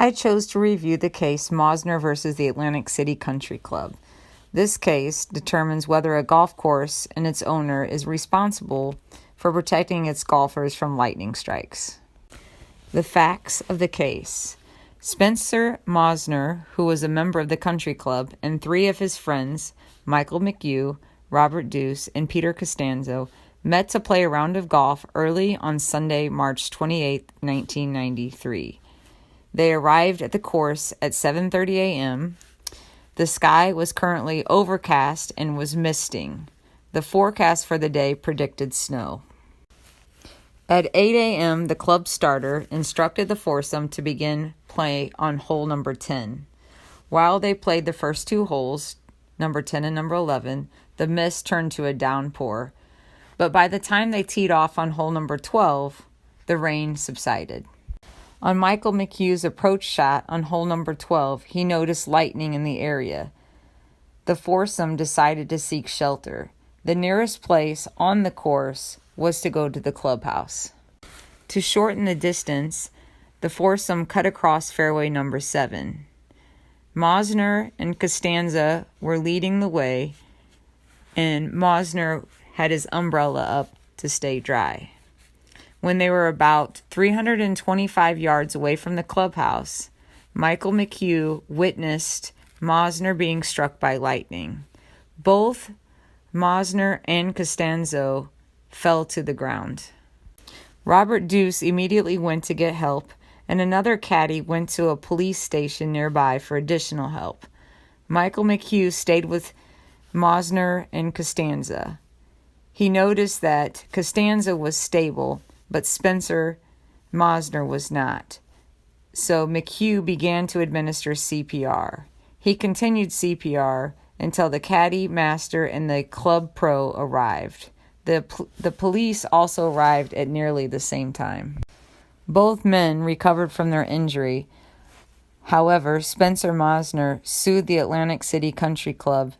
I chose to review the case Mosner versus the Atlantic City Country Club. This case determines whether a golf course and its owner is responsible for protecting its golfers from lightning strikes. The facts of the case. Spencer Mosner, who was a member of the country club, and three of his friends, Michael McHugh, Robert Deuce, and Peter Costanzo, met to play a round of golf early on Sunday, March 28, 1993. They arrived at the course at 7:30 a.m. The sky was currently overcast and was misting. The forecast for the day predicted snow. At 8 a.m., the club starter instructed the foursome to begin play on hole number 10. While they played the first two holes, number 10 and number 11, the mist turned to a downpour. But by the time they teed off on hole number 12, the rain subsided. On Michael McHugh's approach shot on hole number 12, he noticed lightning in the area. The foursome decided to seek shelter. The nearest place on the course was to go to the clubhouse. To shorten the distance, the foursome cut across fairway number 7. Mosner and Costanza were leading the way, and Mosner had his umbrella up to stay dry. When they were about 325 yards away from the clubhouse, Michael McHugh witnessed Mosner being struck by lightning. Both Mosner and Costanzo fell to the ground. Robert Deuce immediately went to get help, and another caddy went to a police station nearby for additional help. Michael McHugh stayed with Mosner and Costanza. He noticed that Costanza was stable, but Spencer Mosner was not. So McHugh began to administer CPR. He continued CPR until the caddy, master, and the club pro arrived. The police also arrived at nearly the same time. Both men recovered from their injury. However, Spencer Mosner sued the Atlantic City Country Club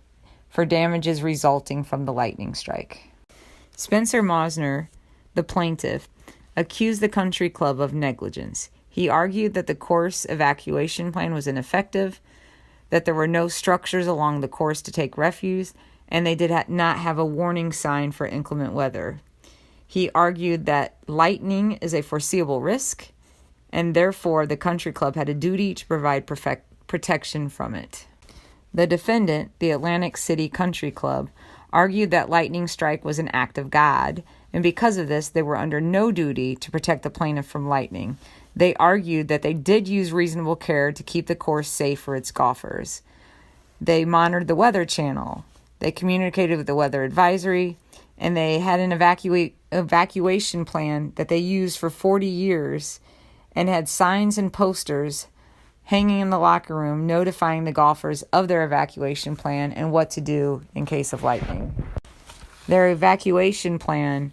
for damages resulting from the lightning strike. Spencer Mosner, the plaintiff, accused the country club of negligence. He argued that the course evacuation plan was ineffective, that there were no structures along the course to take refuge, and they did not have a warning sign for inclement weather. He argued that lightning is a foreseeable risk, and therefore the country club had a duty to provide protection from it. The defendant, the Atlantic City Country Club, argued that lightning strike was an act of God, and because of this, they were under no duty to protect the plaintiff from lightning. They argued that they did use reasonable care to keep the course safe for its golfers. They monitored the Weather Channel. They communicated with the weather advisory, and they had an evacuation plan that they used for 40 years and had signs and posters hanging in the locker room notifying the golfers of their evacuation plan and what to do in case of lightning. Their evacuation plan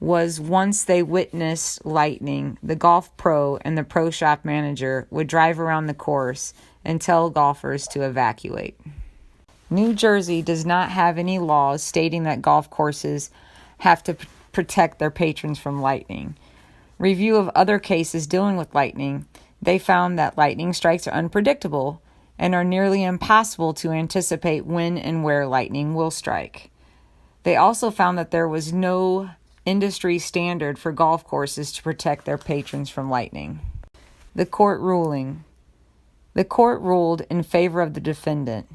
was once they witnessed lightning, the golf pro and the pro shop manager would drive around the course and tell golfers to evacuate. New Jersey does not have any laws stating that golf courses have to protect their patrons from lightning. Review of other cases dealing with lightning, they found that lightning strikes are unpredictable and are nearly impossible to anticipate when and where lightning will strike. They also found that there was no industry standard for golf courses to protect their patrons from lightning. The court ruling. The court ruled in favor of the defendant.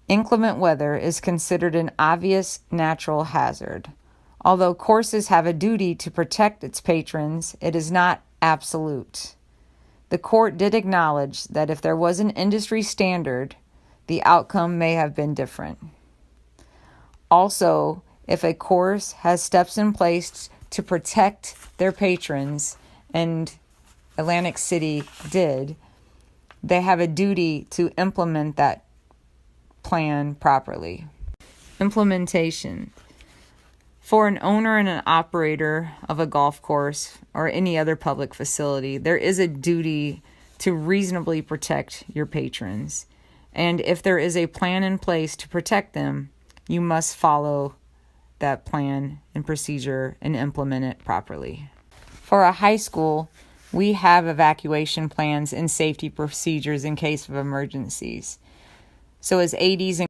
Inclement weather is considered an obvious natural hazard. Although courses have a duty to protect its patrons, it is not absolute. The court did acknowledge that if there was an industry standard, the outcome may have been different. Also, if a course has steps in place to protect their patrons, and Atlantic City did, they have a duty to implement that plan properly. Implementation. For an owner and an operator of a golf course or any other public facility, there is a duty to reasonably protect your patrons. And if there is a plan in place to protect them, you must follow that plan and procedure and implement it properly. For a high school, We have evacuation plans and safety procedures in case of emergencies. So as ADs and